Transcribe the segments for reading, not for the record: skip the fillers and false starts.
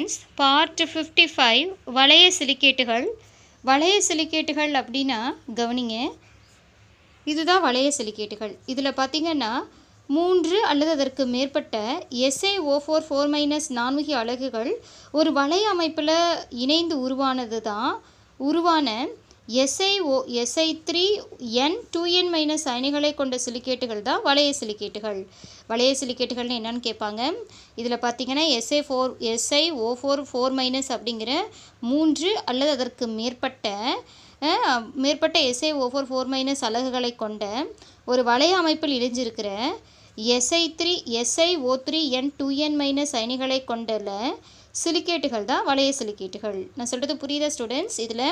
Students, part 55 வளைய சிலிக்கேட்டுகள். வளைய சிலிக்கேட்டுகள் அப்படின்னா கவனிங்க, இதுதான் வளைய சிலிக்கேட்டுகள். இதில் பார்த்தீங்கன்னா 3 அல்லது அதற்கு மேற்பட்ட SiO4 4- நான்முகி அலகுகள் ஒரு வளைய அமைப்பில் இணைந்து உருவான Si3N2N- அயனிகளை கொண்ட சிலிக்கேட்டுகள் தான் வளைய சிலிக்கேட்டுகள். வளைய சிலிக்கேட்டுகள்னு என்னன்னு கேட்பாங்க. இதில் பார்த்தீங்கன்னா SiO4 4- அப்படிங்கிற 3 அல்லது அதற்கு மேற்பட்ட SiO4 4- அலகுகளை கொண்ட ஒரு வளைய அமைப்பில் இணைஞ்சிருக்கிற SiO3N2N- அயனிகளை கொண்டுள்ள சிலிக்கேட்டுகள் தான் வளைய சிலிக்கேட்டுகள். நான் சொல்கிறது புரியுதா ஸ்டூடெண்ட்ஸ்? இதில்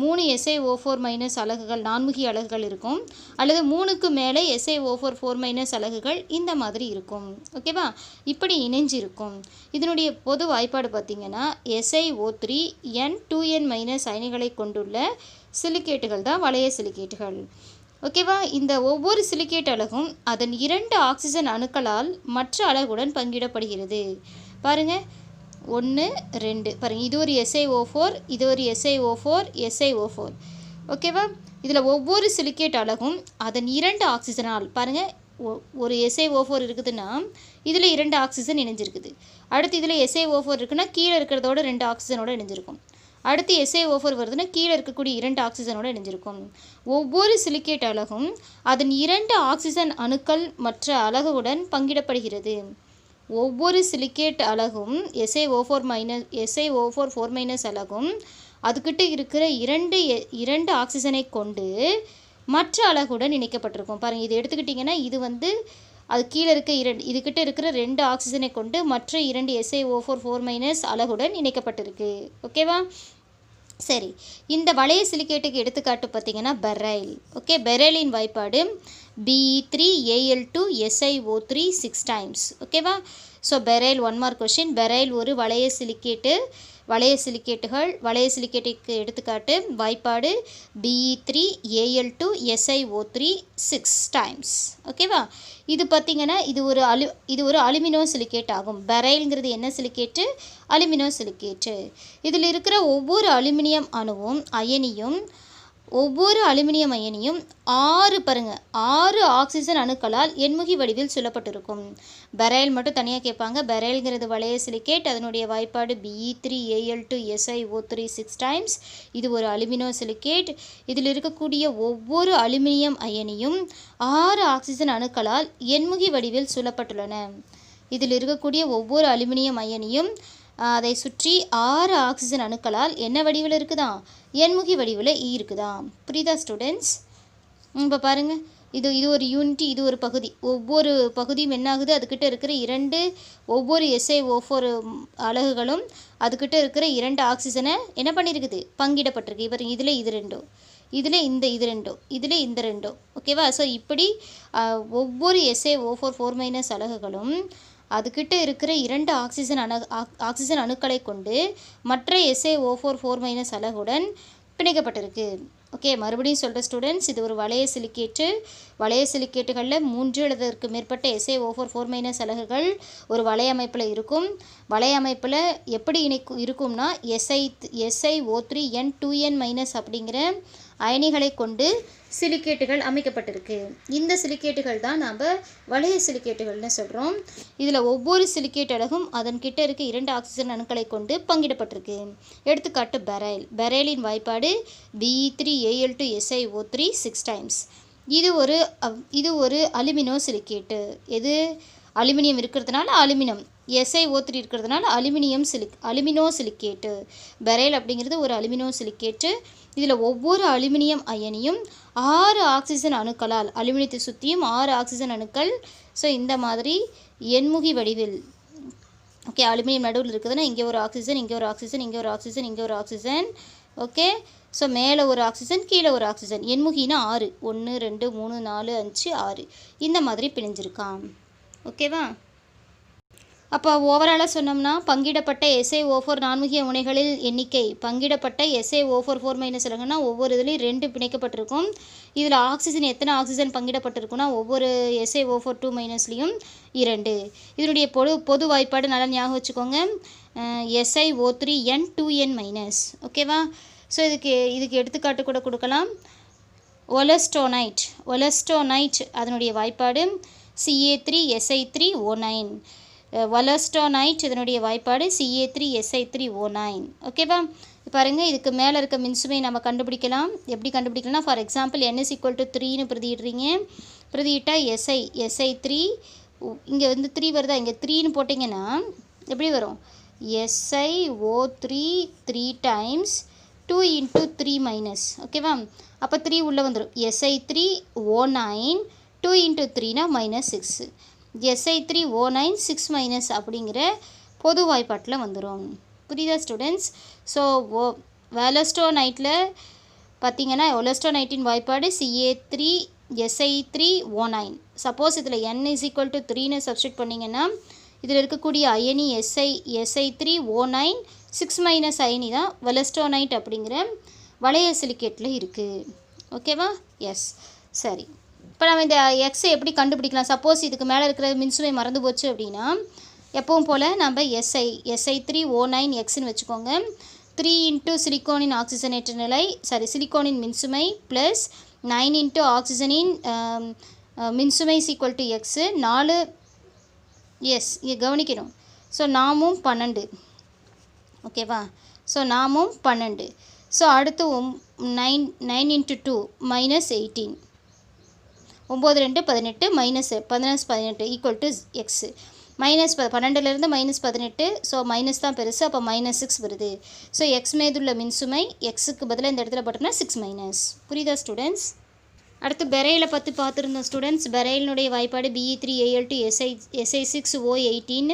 3 SiO4- அலகுகள் நான்முகி அலகுகள் இருக்கும், அல்லது 3க்கு மேலே SiO4 4- அலகுகள் இந்த மாதிரி இருக்கும். ஓகேவா? இப்படி இணைஞ்சிருக்கும். இதனுடைய பொது வாய்ப்பாடு பார்த்திங்கன்னா SiO3N2N- அயனிகளை கொண்டுள்ள சிலிக்கேட்டுகள் தான் வளைய சிலிக்கேட்டுகள். ஓகேவா? இந்த ஒவ்வொரு சிலிக்கேட் அலகும் அதன் 2 ஆக்சிஜன் அணுக்களால் மற்ற அலகுடன் பங்கிடப்படுகிறது. பாருங்கள், 1 2 பாருங்கள், இது ஒரு SiO4, இது ஒரு SiO4. ஓகேவா? இதில் ஒவ்வொரு சிலிக்கேட் அலகும் அதன் 2 ஆக்சிஜனால், பாருங்கள், ஒரு SiO4 இருக்குதுன்னா இதில் 2 ஆக்சிஜன் இணைஞ்சிருக்குது. அடுத்து இதில் SiO4 இருக்குன்னா கீழே இருக்கிறதோட 2 ஆக்சிஜனோடு இணைஞ்சிருக்கும். அடுத்து SiO4 வருதுன்னா கீழே இருக்கக்கூடிய 2 ஆக்சிஜனோடு இணைஞ்சிருக்கும். ஒவ்வொரு சிலிக்கேட் அலகும் அதன் 2 ஆக்சிஜன் அணுக்கள் மற்ற அலகுடன் பங்கிடப்படுகிறது. ஒவ்வொரு சிலிக்கேட் அலகும் SiO4 4- அலகும் அதுக்கிட்ட இருக்கிற 2 ஆக்சிஜனை கொண்டு மற்ற அலகுடன் இணைக்கப்பட்டிருக்கும். பாருங்கள், இது எடுத்துக்கிட்டிங்கன்னா இது அது கீழே இருக்க இதுக்கிட்ட இருக்கிற 2 ஆக்சிஜனை கொண்டு மற்ற 2 SiO4 4- அலகுடன் இணைக்கப்பட்டிருக்கு. ஓகேவா? சரி, இந்த வளைய சிலிக்கேட்டுக்கு எடுத்துக்காட்டு பார்த்திங்கன்னா பெரைல். ஓகே, பெரைலின் வாய்ப்பாடு Be3Al2SiO3 6 times. ஓகேவா? So beryl 1 mark question. Beryl ஒரு வளைய சிலிக்கேட்டுக்கு எடுத்துக்காட்டு வாய்ப்பாடு Be3Al2SiO3 6 times. ஓகேவா? இது பார்த்திங்கன்னா இது ஒரு அலுமினோ சிலிக்கேட் ஆகும். பெரைல்ங்கிறது என்ன சிலிக்கேட்டு? Alumino silicate. இதில் இருக்கிற ஒவ்வொரு அலுமினியம் அயனியும் 6 ஆக்சிஜன் அணுக்களால் எண்முகி வடிவில் சொல்லப்பட்டிருக்கும். பெரைல் மட்டும் தனியாக கேட்பாங்க. பெரைல்ங்கிறது வளைய சிலிக்கேட், அதனுடைய வாய்ப்பாடு Be3Al2SiO3 6 times. இது ஒரு அலுமினோ சிலிக்கேட். இதில் இருக்கக்கூடிய ஒவ்வொரு அலுமினியம் அயனியும் 6 ஆக்சிஜன் அணுக்களால் எண்முகி வடிவில் சொல்லப்பட்டுள்ளன. இதில் இருக்கக்கூடிய ஒவ்வொரு அலுமினியம் அயனியும் அதை சுற்றி 6 ஆக்சிஜன் அணுக்களால் என்ன வடிவில் இருக்குதா? எண்முகி வடிவில் இருக்குதா? புரியுதா ஸ்டூடெண்ட்ஸ்? இப்போ பாருங்கள், இது ஒரு யூனிட்டி, இது ஒரு பகுதி. ஒவ்வொரு பகுதியும் என்ன ஆகுது? அதுக்கிட்ட இருக்கிற ஒவ்வொரு SiO4 அலகுகளும் அதுக்கிட்ட இருக்கிற 2 ஆக்சிஜனை என்ன பண்ணியிருக்குது? பங்கிடப்பட்டிருக்கு. இப்போ இதில் இது 2, இதில் இந்த 2, இதில் இந்த 2. ஓகேவா? ஸோ இப்படி ஒவ்வொரு SiO4 4- அலகுகளும் அதுக்கிட்ட இருக்கிற 2 ஆக்சிஜன் அணுக்களை கொண்டு மற்ற SiO4 4- அலகுடன் பிணைக்கப்பட்டிருக்கு. ஓகே, மறுபடியும் சொல்கிற ஸ்டூடெண்ட்ஸ், இது ஒரு வளைய சிலிக்கேட்டு. வளைய சிலிக்கேட்டுகளில் 3 அல்லது அதற்கு மேற்பட்ட SiO4 4- அலகுகள் ஒரு வளைய அமைப்பில் இருக்கும். வளைய அமைப்பில் எப்படி இருக்கும்னா SiO3N2N- அப்படிங்கிற அயனிகளை கொண்டு சிலிக்கேட்டுகள் அமைக்கப்பட்டிருக்கு. இந்த சிலிக்கேட்டுகள் தான் நாம் வளைய சிலிக்கேட்டுகள்னு சொல்கிறோம். இதில் ஒவ்வொரு சிலிக்கேட் அலகும் அதன்கிட்ட இருக்க 2 ஆக்சிஜன் அணுக்களை கொண்டு பங்கிடப்பட்டிருக்கு. எடுத்துக்காட்டு பெரைல். பெரைலின் வாய்ப்பாடு Be3Al2SiO3 6 times. இது ஒரு அலுமினோ சிலிக்கேட்டு. எது? அலுமினியம் இருக்கிறதுனால அலுமினியம், SiO3 இருக்கிறதுனால அலுமினோ சிலிக்கேட்டு. பெரைல் அப்படிங்கிறது ஒரு அலுமினோ சிலிக்கேட்டு. இதில் ஒவ்வொரு அலுமினியம் அயனியும் 6 ஆக்சிஜன் அணுக்களால், அலுமினியத்தை சுற்றியும் 6 ஆக்சிஜன் அணுக்கள், ஸோ இந்த மாதிரி எண்முகி வடிவில். ஓகே, அலுமினியம் நடுவில் இருக்குதுன்னா இங்கே ஒரு ஆக்சிஜன், இங்கே ஒரு ஆக்சிஜன், இங்கே ஒரு ஆக்சிஜன், இங்கே ஒரு ஆக்சிஜன். ஓகே, ஸோ மேலே ஒரு ஆக்சிஜன், கீழே ஒரு ஆக்சிஜன். எண்முகினா 6, 1 2 3 4 5 6 இந்த மாதிரி பிணைஞ்சிருக்கான். ஓகேவா? அப்போ ஓவராலாக சொன்னோம்னா பங்கிடப்பட்ட SiO4 நான்முகிய முனைகளில் எண்ணிக்கை, பங்கிடப்பட்ட SiO4 4- அலகுனா ஒவ்வொரு இதுலேயும் 2 பிணைக்கப்பட்டிருக்கும். இதில் ஆக்சிஜன் எத்தனை ஆக்சிஜன் பங்கிடப்பட்டிருக்குன்னா ஒவ்வொரு SiO4 2- 2. இதனுடைய பொது வாய்ப்பாடு நல்லா ஞாபகம் வச்சுக்கோங்க. SiO3n2n-. ஓகேவா? ஸோ இதுக்கு எடுத்துக்காட்டு கூட கொடுக்கலாம். ஒலஸ்டோனைட் அதனுடைய வாய்ப்பாடு Ca3Si3O9. ஒலஸ்டோனைட் இதனுடைய வாய்ப்பாடு Ca3Si3O9. ஓகேவா? பாருங்கள், இதுக்கு மேலே இருக்க மின்சுமை நம்ம கண்டுபிடிக்கலாம். எப்படி கண்டுபிடிக்கலாம்னா, ஃபார் எக்ஸாம்பிள் n = 3ன்னு பிரதியிடுறீங்க. பிரதியிட்டால் Si3 இங்கே வந்து 3 வருதா, இங்கே 3ன்னு போட்டிங்கன்னா எப்படி வரும்? SiO3 3 டைம்ஸ் 2 × 3 - ஓகேவா? அப்போ 3 உள்ளே வந்துடும். Si3O9 2 × 3 -6. Si3O9 6- அப்படிங்கிற பொது வாய்ப்பாட்டில் வந்துடும். புரியுதா ஸ்டூடெண்ட்ஸ்? ஸோ ஒலஸ்டோனைட்டில் பார்த்தீங்கன்னா ஒலஸ்டோனைட்டின் வாய்ப்பாடு Si3O9. சப்போஸ் இதில் n = 3ன்னு சப்ஸ்டியூட் பண்ணிங்கன்னா இதில் இருக்கக்கூடிய அயனி Si3O9 6- அயனி தான் ஒலஸ்டோனைட் அப்படிங்கிற வளைய சிலிக்கேட்டில் இருக்குது. ஓகேவா? எஸ், சரி. இப்போ நம்ம இந்த எக்ஸை எப்படி கண்டுபிடிக்கலாம்? சப்போஸ் இதுக்கு மேலே இருக்கிற மின்சுமை மறந்து போச்சு அப்படின்னா எப்பவும் போல் நம்ம Si3O9xன்னு வச்சுக்கோங்க. 3 × சிலிக்கோனின் ஆக்சிஜனேற்ற நிலை, சிலிக்கோனின் மின்சுமை ப்ளஸ் 9 × ஆக்சிஜனின் மின்சுமை = x. 4 எஸ், இங்கே கவனிக்கணும். ஸோ நாமும் 12. ஓகேவா? ஸோ நாமும் 12. ஸோ அடுத்து 9 × 2 -18. 9 2 18 -18 = x. -12லேருந்து -18. ஸோ மைனஸ் தான் பெருசு, அப்போ -6 வருது. ஸோ எக்ஸ் மீதுள்ள மின்சுமை எக்ஸுக்கு பதிலாக இந்த இடத்துல போட்டோம்னா 6-. புரியுதா ஸ்டூடெண்ட்ஸ்? அடுத்து பெரைலை பற்றி பார்த்துருந்தோம் ஸ்டூடெண்ட்ஸ். பெரைலினுடைய வாய்ப்பாடு Be3Al2 Si6O18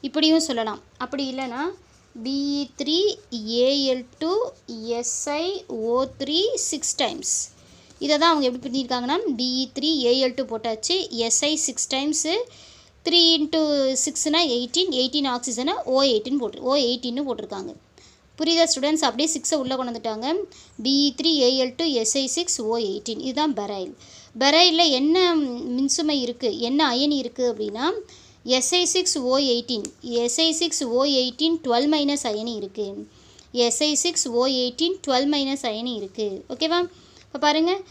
இப்படியும் சொல்லலாம். அப்படி இல்லைன்னா Be3Al2 SiO3 6 டைம்ஸ். இதை தான் அவங்க எப்படி பண்ணியிருக்காங்கன்னா Be3Al2 போட்டாச்சு, Si 6 டைம்ஸு 3 × 6 18 ஆக்சிஜனை O18 போட்டிருக்காங்க. புரியுதா ஸ்டூடெண்ட்ஸ்? அப்படியே 6 உள்ளே கொண்டு வந்துட்டாங்க. Be3Al2 Si6O18 இதுதான் பெரைல். பெரைலில் என்ன மின்சுமை இருக்குது, என்ன அயனி இருக்குது அப்படின்னா Si6O18 12- அயனி இருக்குது. Si6O18 12- அயனி இருக்குது. ஓகேவா? இப்போ பாருங்கள்,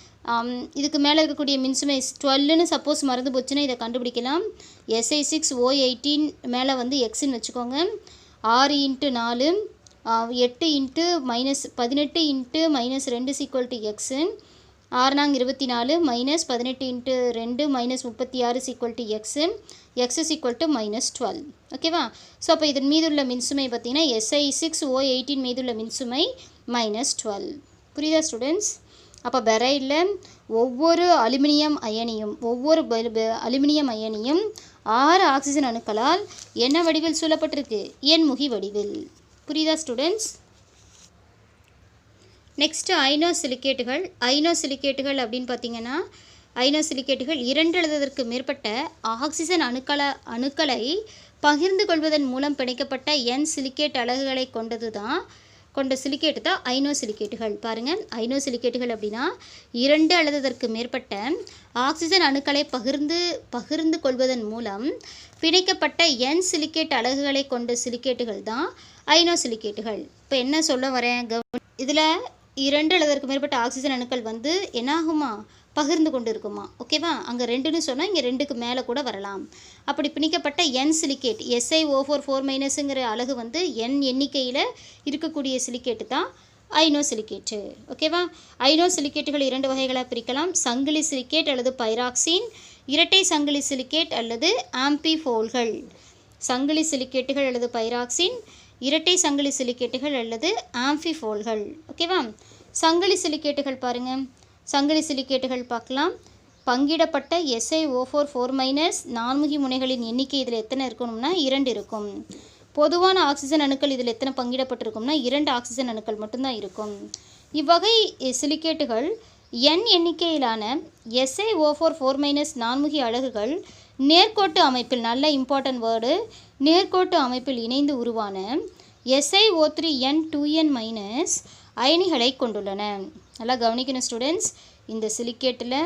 இதுக்கு மேலே இருக்கக்கூடிய மின்சுமை 12ன்னு சப்போஸ் மறந்து போச்சுன்னா இதை கண்டுபிடிக்கலாம். Si6O18 மேலே வந்து எக்ஸ்ன்னு வச்சுக்கோங்க. 6 × 4 8 × -18 × -2 = x. 6 × 24 -18 × 2 -36 = x. x = -12. ஓகேவா? ஸோ அப்போ இதன் மீதுள்ள மின்சுமை பார்த்திங்கன்னா Si6O18 மீதுள்ள மின்சுமை -12. புரியுதா ஸ்டூடெண்ட்ஸ்? அப்போ பெரைலில் ஒவ்வொரு அலுமினியம் அயனியும் 6 ஆக்சிஜன் அணுக்களால் என்ன வடிவில் சூழப்பட்டிருக்கு? எண்முகி வடிவில். புரியுதா ஸ்டூடெண்ட்ஸ்? நெக்ஸ்ட்டு ஐனோசிலிக்கேட்டுகள். ஐனோசிலிக்கேட்டுகள் அப்படின்னு பார்த்தீங்கன்னா ஐனோசிலிக்கேட்டுகள் 2 அல்லது அதற்கு மேற்பட்ட ஆக்சிஜன் அணுக்களை பகிர்ந்து கொள்வதன் மூலம் பிணைக்கப்பட்ட n சிலிக்கேட் அலகுகளை கொண்ட சிலிக்கேட்டு தான் ஐனோசிலிக்கேட்டுகள். பாருங்கள், ஐனோசிலிக்கேட்டுகள் அப்படின்னா 2 அல்லது அதற்கு மேற்பட்ட ஆக்சிஜன் அணுக்களை பகிர்ந்து கொள்வதன் மூலம் பிணைக்கப்பட்ட n சிலிக்கேட் அலகுகளை கொண்ட சிலிக்கேட்டுகள் தான் ஐனோசிலிக்கேட்டுகள். இப்போ என்ன சொல்ல வரேன், இதில் 2 அல்லது அதற்கு மேற்பட்ட ஆக்சிஜன் அணுக்கள் வந்து என்னாகுமா, பகிர்ந்து கொண்டு இருக்குமா. ஓகேவா? அங்கே 2ன்னு சொன்னால் இங்கே 2க்கு மேலே கூட வரலாம். அப்படி பிணைக்கப்பட்ட n சிலிக்கேட் SiO4 4- அலகு வந்து n எண்ணிக்கையில் இருக்கக்கூடிய சிலிக்கேட்டு தான் ஐனோசிலிக்கேட்டு. ஓகேவா? ஐனோசிலிக்கேட்டுகள் 2 வகைகளாக பிரிக்கலாம். சங்கிலி சிலிக்கேட் அல்லது பைராக்சின், இரட்டை சங்கிலி சிலிக்கேட் அல்லது ஆம்பிஃபோல்கள். சங்கிலி சிலிக்கேட்டுகள் அல்லது பைராக்சின், இரட்டை சங்கிலி சிலிக்கேட்டுகள் அல்லது ஆம்பிஃபோல்கள். ஓகேவா? சங்கிலி சிலிக்கேட்டுகள் பாருங்கள், சங்கிலி சிலிக்கேட்டுகள் பார்க்கலாம். பங்கிடப்பட்ட SiO4 4- நான்முகி முனைகளின் எண்ணிக்கை இதில் எத்தனை இருக்கணும்னா 2 இருக்கும். பொதுவான ஆக்சிஜன் அணுக்கள் இதில் எத்தனை பங்கிடப்பட்டிருக்கும்னா 2 ஆக்சிஜன் அணுக்கள் மட்டும்தான் இருக்கும். இவ்வகை சிலிக்கேட்டுகள் n எண்ணிக்கையிலான SiO4 4- நான்முகி அலகுகள் நேர்கோட்டு அமைப்பில், நல்ல இம்பார்ட்டன்ட் வேர்டு, நேர்கோட்டு அமைப்பில் இணைந்து உருவான SiO3n2n- அயனிகளை கொண்டுள்ளன. நல்லா கவனிக்கணும் ஸ்டூடெண்ட்ஸ். இந்த சிலிக்கேட்டில்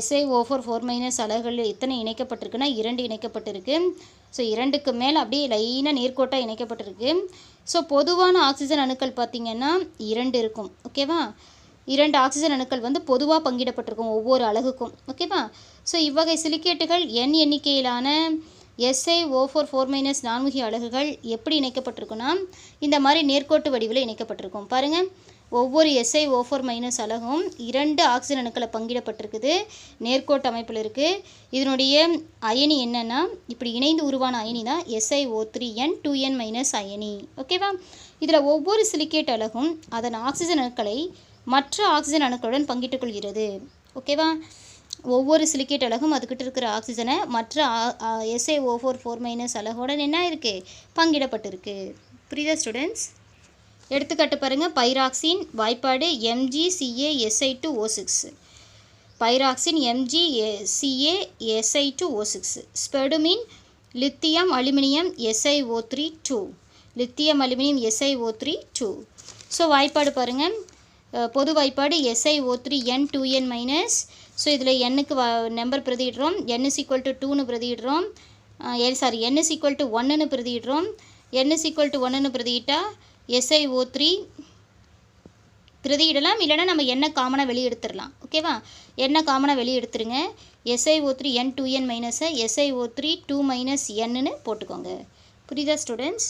SiO4 4- அலகுகள் எத்தனை இணைக்கப்பட்டிருக்குன்னா 2 இணைக்கப்பட்டிருக்கு. ஸோ 2க்கு மேலே அப்படியே லைனாக நேர்கோட்டாக இணைக்கப்பட்டிருக்கு. ஸோ பொதுவான ஆக்சிஜன் அணுக்கள் பார்த்திங்கன்னா 2 இருக்கும். ஓகேவா? 2 ஆக்சிஜன் அணுக்கள் வந்து பொதுவாக பங்கிடப்பட்டிருக்கும் ஒவ்வொரு அலகுக்கும். ஓகேவா? ஸோ இவ்வகை சிலிக்கேட்டுகள் n எண்ணிக்கையிலான SiO4 4- நான்முகி அலகுகள் எப்படி இணைக்கப்பட்டிருக்குன்னா இந்த மாதிரி நேர்கோட்டு வடிவில் இணைக்கப்பட்டிருக்கும். பாருங்கள், ஒவ்வொரு SiO4- அலகும் 2 ஆக்சிஜன் அணுக்களை பங்கிடப்பட்டிருக்குது, நேர்கோட்டு அமைப்பில் இருக்குது. இதனுடைய அயனி என்னென்னா இப்படி இணைந்து உருவான அயனி தான் SiO3n 2n- அயனி. ஓகேவா? இதில் ஒவ்வொரு சிலிக்கேட் அலகும் அதன் ஆக்சிஜன் அணுக்களை மற்ற ஆக்சிஜன் அணுக்களுடன் பங்கிட்டுக் கொள்கிறது. ஓகேவா? ஒவ்வொரு சிலிக்கேட் அலகும் அதுக்கிட்ட இருக்கிற ஆக்சிஜனை மற்ற SiO4 4- அலகுடன் என்ன இருக்குது, பங்கிடப்பட்டிருக்கு. புரியுதா ஸ்டூடெண்ட்ஸ்? எடுத்துக்காட்டு பாருங்கள். பைராக்சின் வாய்ப்பாடு MgCaSi2O6, pyroxene MgCaSi2O6. Spodumene lithium aluminium SiO3 2, lithium aluminium SiO3 2. So வாய்ப்பாடு பாருங்கள். பொது வாய்ப்பாடு SiO3n 2n-. ஸோ இதில் nக்கு நம்பர் பிரதியிடுறோம், n = 2ன்னு பிரதியிடுறோம், n = 1ன்னு பிரதியிடுறோம். n = 1ன்னு பிரதியிட்டால் SiO3 பிரதியிடலாம், இல்லைனா நம்ம என்ன காமனாக வெளியே எடுத்துடலாம். ஓகேவா? என்ன காமனாக வெளியே எடுத்துருங்க. SiO3n 2n- SiO3 2- nன்னு போட்டுக்கோங்க. புரியுதா ஸ்டூடெண்ட்ஸ்?